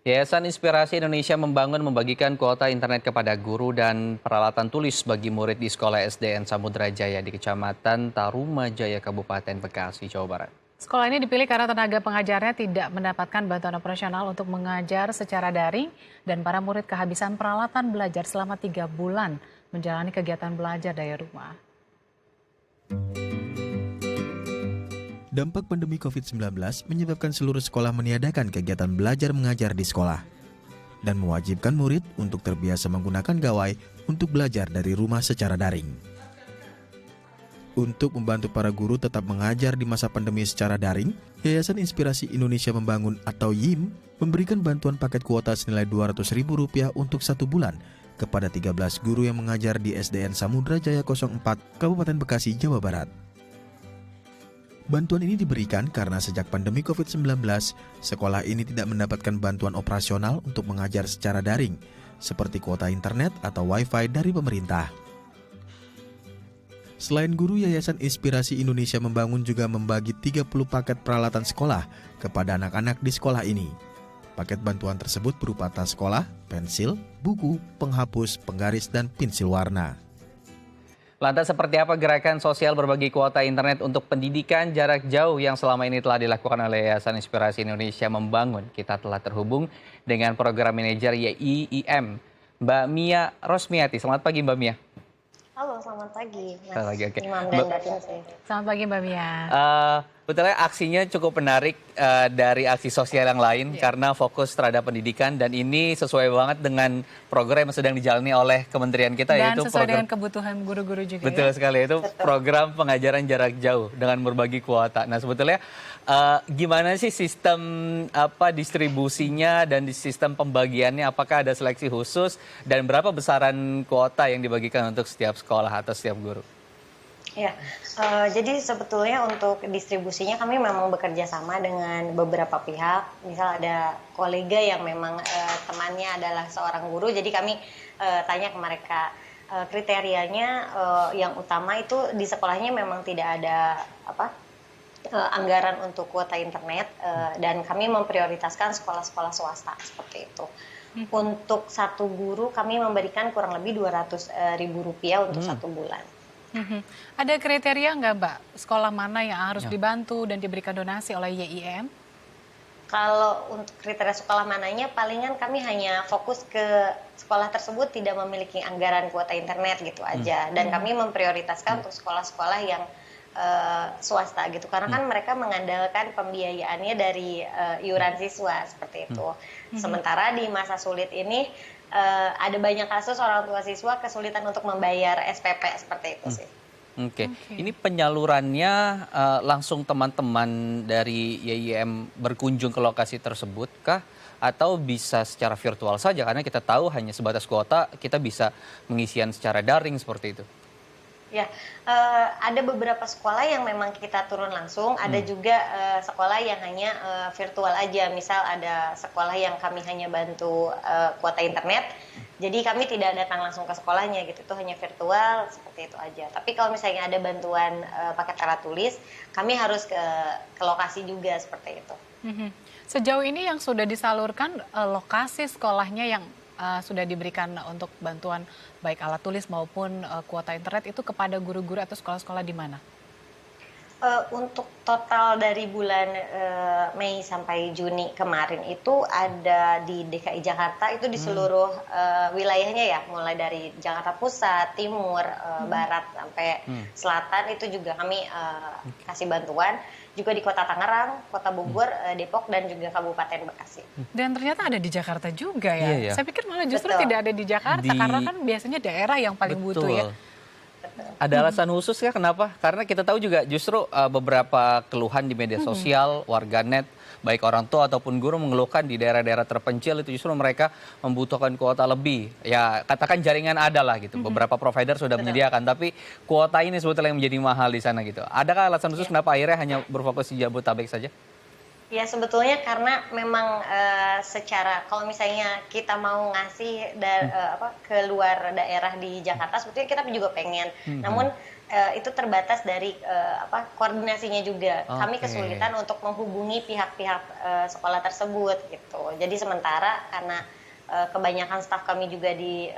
Yayasan Inspirasi Indonesia Membangun membagikan kuota internet kepada guru dan peralatan tulis bagi murid di Sekolah SDN Samudra Jaya di Kecamatan Tarumajaya, Kabupaten Bekasi, Jawa Barat. Sekolah ini dipilih karena tenaga pengajarnya tidak mendapatkan bantuan operasional untuk mengajar secara daring dan para murid kehabisan peralatan belajar selama 3 bulan menjalani kegiatan belajar dari rumah. Dampak pandemi COVID-19 menyebabkan seluruh sekolah meniadakan kegiatan belajar mengajar di sekolah dan mewajibkan murid untuk terbiasa menggunakan gawai untuk belajar dari rumah secara daring. Untuk membantu para guru tetap mengajar di masa pandemi secara daring, Yayasan Inspirasi Indonesia Membangun atau YIM memberikan bantuan paket kuota senilai Rp200.000 untuk 1 bulan kepada 13 guru yang mengajar di SDN Samudra Jaya 04, Kabupaten Bekasi, Jawa Barat. Bantuan ini diberikan karena sejak pandemi COVID-19, sekolah ini tidak mendapatkan bantuan operasional untuk mengajar secara daring, seperti kuota internet atau wifi dari pemerintah. Selain guru, Yayasan Inspirasi Indonesia Membangun juga membagi 30 paket peralatan sekolah kepada anak-anak di sekolah ini. Paket bantuan tersebut berupa tas sekolah, pensil, buku, penghapus, penggaris, dan pensil warna. Lantas seperti apa gerakan sosial berbagi kuota internet untuk pendidikan jarak jauh yang selama ini telah dilakukan oleh Yayasan Inspirasi Indonesia Membangun? Kita telah terhubung dengan Program Manajer YIIM, Mbak Mia Rosmiati. Selamat pagi, Mbak Mia. Halo, selamat pagi, Mas Selamat pagi, oke. Imam dan Mbak Tinsy. Selamat pagi Mbak Mia. Betulnya aksinya cukup menarik dari aksi sosial yang lain karena fokus terhadap pendidikan dan ini sesuai banget dengan program yang sedang dijalani oleh kementerian kita, Dan yaitu sesuai program dengan kebutuhan guru-guru juga. betul ya? sekali, itu program pengajaran jarak jauh dengan berbagi kuota. Nah, sebetulnya gimana sih sistem distribusinya dan di sistem pembagiannya, apakah ada seleksi khusus dan berapa besaran kuota yang dibagikan untuk setiap sekolah atau setiap guru? Ya, jadi sebetulnya untuk distribusinya kami memang bekerja sama dengan beberapa pihak. Misal ada kolega yang memang temannya adalah seorang guru, jadi kami tanya ke mereka kriterianya yang utama itu di sekolahnya memang tidak ada anggaran untuk kuota internet dan kami memprioritaskan sekolah-sekolah swasta seperti itu. Untuk satu guru kami memberikan kurang lebih Rp200.000 untuk 1 bulan. Ada kriteria nggak Mbak, sekolah mana yang harus dibantu dan diberikan donasi oleh YIM? Kalau untuk kriteria sekolah mananya, palingan kami hanya fokus ke sekolah tersebut tidak memiliki anggaran kuota internet gitu aja. Dan kami memprioritaskan untuk sekolah-sekolah yang swasta gitu. Karena kan mereka mengandalkan pembiayaannya dari iuran siswa seperti itu. Sementara di masa sulit ini ada banyak kasus orang tua siswa kesulitan untuk membayar SPP seperti itu sih. Oke. Ini penyalurannya langsung teman-teman dari YIM berkunjung ke lokasi tersebut kah? Atau bisa secara virtual saja? Karena kita tahu hanya sebatas kuota, kita bisa mengisian secara daring seperti itu. Ya, ada beberapa sekolah yang memang kita turun langsung, ada juga sekolah yang hanya virtual aja. Misal ada sekolah yang kami hanya bantu kuota internet, jadi kami tidak datang langsung ke sekolahnya gitu, itu hanya virtual seperti itu aja. Tapi kalau misalnya ada bantuan paket alat tulis, kami harus ke lokasi juga seperti itu. Sejauh ini yang sudah disalurkan lokasi sekolahnya yang sudah diberikan untuk bantuan baik alat tulis maupun kuota internet itu kepada guru-guru atau sekolah-sekolah di mana? Untuk total dari bulan Mei sampai Juni kemarin itu ada di DKI Jakarta itu di seluruh wilayahnya ya, mulai dari Jakarta Pusat, Timur, Barat sampai Selatan itu juga kami kasih bantuan. Juga di Kota Tangerang, Kota Bogor, Depok dan juga Kabupaten Bekasi. Dan ternyata ada di Jakarta juga ya. Iya. Saya pikir malah justru Betul. tidak ada di Jakarta karena kan biasanya daerah yang paling butuh ya. Ada alasan khusus ya kenapa? Karena kita tahu juga justru beberapa keluhan di media sosial, warganet, baik orang tua ataupun guru mengeluhkan di daerah-daerah terpencil itu justru mereka membutuhkan kuota lebih. Ya katakan jaringan ada lah gitu, beberapa provider sudah menyediakan, tapi kuota ini sebetulnya yang menjadi mahal di sana gitu. Adakah alasan khusus kenapa akhirnya hanya berfokus di Jabodetabek saja? Ya sebetulnya karena memang secara kalau misalnya kita mau ngasih keluar daerah di Jakarta sebetulnya kita juga pengen. Namun itu terbatas dari koordinasinya juga. Kami Oke. kesulitan untuk menghubungi pihak-pihak sekolah tersebut gitu. Jadi sementara karena kebanyakan staf kami juga di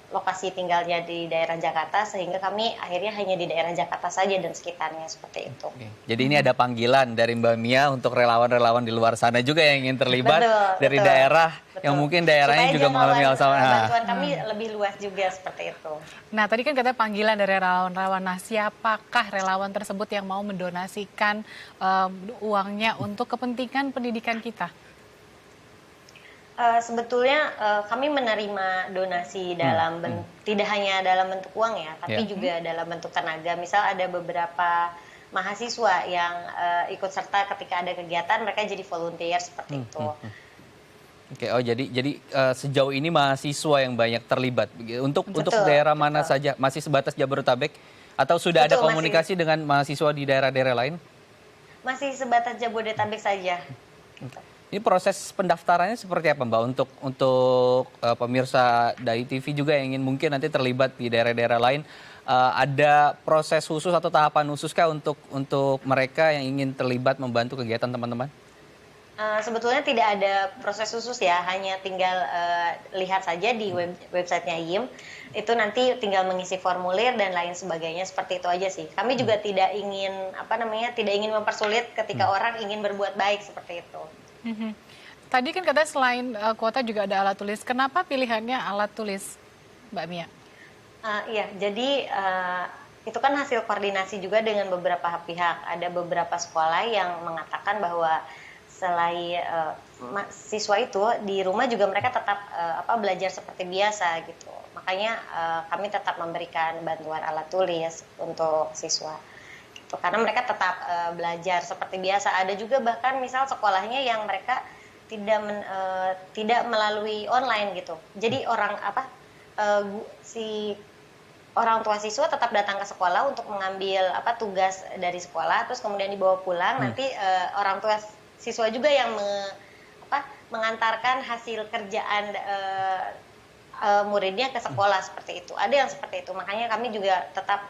lokasi tinggalnya di daerah Jakarta, sehingga kami akhirnya hanya di daerah Jakarta saja dan sekitarnya seperti itu. Oke. Jadi ini ada panggilan dari Mbak Mia untuk relawan-relawan di luar sana juga yang ingin terlibat dari Betul. daerah yang Betul. mungkin daerahnya Supaya juga mengalami hal sama. Nah, bantuan kami lebih luas juga seperti itu. Nah, tadi kan katanya panggilan dari relawan-relawan. Nah, siapakah relawan tersebut yang mau mendonasikan uangnya untuk kepentingan pendidikan kita? Sebetulnya kami menerima donasi dalam tidak hanya dalam bentuk uang ya, tapi juga dalam bentuk tenaga. Misal ada beberapa mahasiswa yang ikut serta ketika ada kegiatan, mereka jadi volunteer seperti itu. Oke, oh jadi sejauh ini mahasiswa yang banyak terlibat. Untuk Betul, daerah mana betul. saja? Masih sebatas Jabodetabek atau sudah ada Betul, komunikasi dengan mahasiswa di daerah-daerah lain? Masih sebatas Jabodetabek saja. Ini proses pendaftarannya seperti apa, Mbak? Untuk pemirsa dari TV juga yang ingin mungkin nanti terlibat di daerah-daerah lain, ada proses khusus atau tahapan khusus kah untuk mereka yang ingin terlibat membantu kegiatan teman-teman? Sebetulnya tidak ada proses khusus ya, hanya tinggal lihat saja di websitenya YIM. Itu nanti tinggal mengisi formulir dan lain sebagainya, seperti itu aja sih. Kami juga tidak ingin tidak ingin mempersulit ketika orang ingin berbuat baik seperti itu. Tadi kan katanya selain kuota juga ada alat tulis. Kenapa pilihannya alat tulis, Mbak Mia? Iya, jadi itu kan hasil koordinasi juga dengan beberapa pihak. Ada beberapa sekolah yang mengatakan bahwa selain siswa itu di rumah juga mereka tetap belajar seperti biasa gitu. Makanya kami tetap memberikan bantuan alat tulis untuk siswa. Karena mereka tetap belajar seperti biasa. Ada juga bahkan misal sekolahnya yang mereka tidak melalui online gitu. Jadi si orang tua siswa tetap datang ke sekolah untuk mengambil tugas dari sekolah, terus kemudian dibawa pulang. Nanti orang tua siswa juga yang mengantarkan hasil kerjaan muridnya ke sekolah seperti itu. Ada yang seperti itu. Makanya kami juga tetap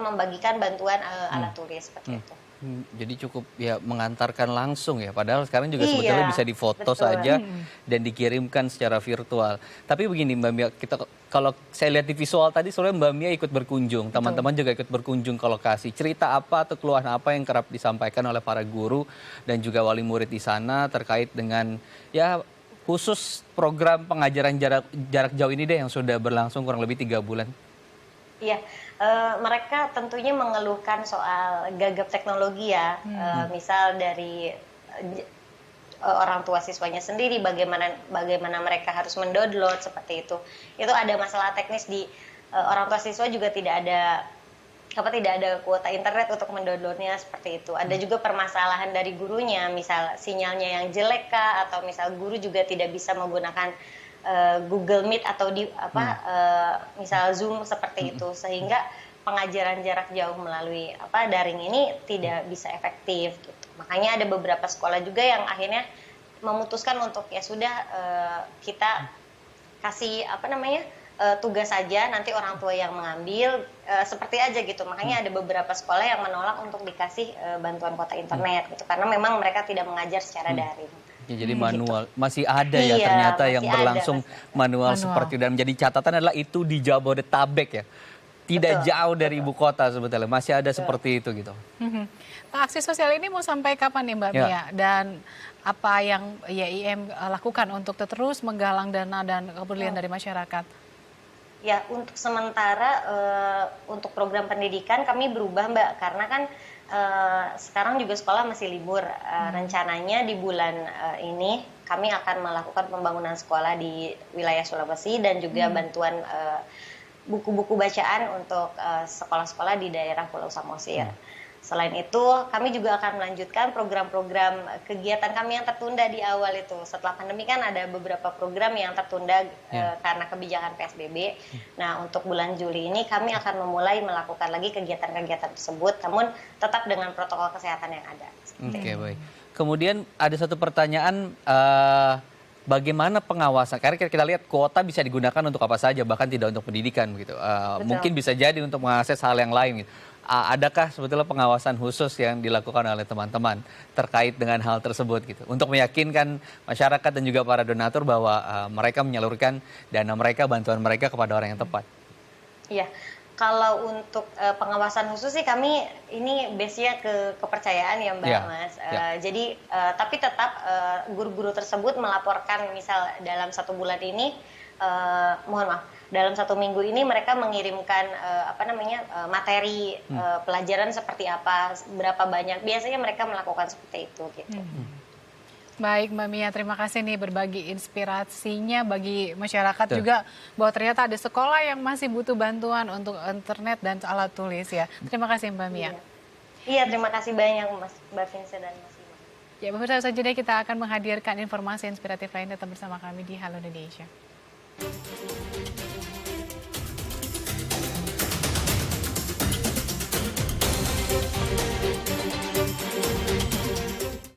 membagikan bantuan alat tulis seperti itu. Jadi cukup ya mengantarkan langsung ya, padahal sekarang juga sebetulnya bisa difoto betul. saja dan dikirimkan secara virtual. Tapi begini Mbak Mia, kalau saya lihat di visual tadi sebenarnya Mbak Mia ikut berkunjung, teman-teman juga ikut berkunjung ke lokasi. Cerita apa atau keluhan apa yang kerap disampaikan oleh para guru dan juga wali murid di sana terkait dengan ya khusus program pengajaran jarak jauh ini deh yang sudah berlangsung kurang lebih 3 bulan? Iya, mereka tentunya mengeluhkan soal gagap teknologi ya, misal dari orang tua siswanya sendiri, bagaimana mereka harus mendownload seperti itu. Itu ada masalah teknis di orang tua siswa juga tidak ada kuota internet untuk mendownloadnya seperti itu. Ada juga permasalahan dari gurunya, misal sinyalnya yang jelek kah, atau misal guru juga tidak bisa menggunakan Google Meet atau misal Zoom seperti itu, sehingga pengajaran jarak jauh melalui daring ini tidak bisa efektif gitu. Makanya ada beberapa sekolah juga yang akhirnya memutuskan untuk ya sudah kita kasih tugas saja, nanti orang tua yang mengambil seperti aja gitu. Makanya ada beberapa sekolah yang menolak untuk dikasih bantuan kuota internet gitu, karena memang mereka tidak mengajar secara daring. Ya, jadi manual masih ada ya Iya, ternyata masih yang berlangsung ada. manual seperti itu. Dan menjadi catatan adalah itu di Jabodetabek ya. Tidak jauh dari ibu kota sebetulnya, masih ada seperti itu gitu. Aksi sosial ini mau sampai kapan nih Mbak Mia? Dan apa yang YIM lakukan untuk terus menggalang dana dan kepedulian dari masyarakat? Ya, untuk sementara untuk program pendidikan kami berubah Mbak, karena kan sekarang juga sekolah masih libur. Rencananya di bulan ini kami akan melakukan pembangunan sekolah di wilayah Sulawesi dan juga bantuan buku-buku bacaan untuk sekolah-sekolah di daerah Pulau Samosir. Selain itu, kami juga akan melanjutkan program-program kegiatan kami yang tertunda di awal itu. Setelah pandemi kan ada beberapa program yang tertunda karena kebijakan PSBB. Nah, untuk bulan Juli ini kami akan memulai melakukan lagi kegiatan-kegiatan tersebut, namun tetap dengan protokol kesehatan yang ada. Oke, baik. Kemudian ada satu pertanyaan bagaimana pengawasan? Karena kita lihat kuota bisa digunakan untuk apa saja, bahkan tidak untuk pendidikan gitu. Mungkin bisa jadi untuk mengakses hal yang lain gitu. Adakah sebetulnya pengawasan khusus yang dilakukan oleh teman-teman terkait dengan hal tersebut gitu, untuk meyakinkan masyarakat dan juga para donatur bahwa mereka menyalurkan dana mereka, bantuan mereka kepada orang yang tepat? Iya, kalau untuk pengawasan khusus sih kami ini base-nya ke kepercayaan ya Mbak, Iya, Mas. iya. Jadi tapi tetap guru-guru tersebut melaporkan misal dalam 1 bulan ini, mohon maaf, dalam 1 minggu ini mereka mengirimkan materi pelajaran seperti apa, berapa banyak. Biasanya mereka melakukan seperti itu gitu. Baik Mbak Mia, terima kasih nih berbagi inspirasinya bagi masyarakat Betul. juga bahwa ternyata ada sekolah yang masih butuh bantuan untuk internet dan alat tulis ya. Terima kasih Mbak Mia. Iya, terima kasih banyak Mbak Vincent dan Mas Iman. Ya, pemirsa selanjutnya kita akan menghadirkan informasi inspiratif lain, tetap bersama kami di Halo Indonesia.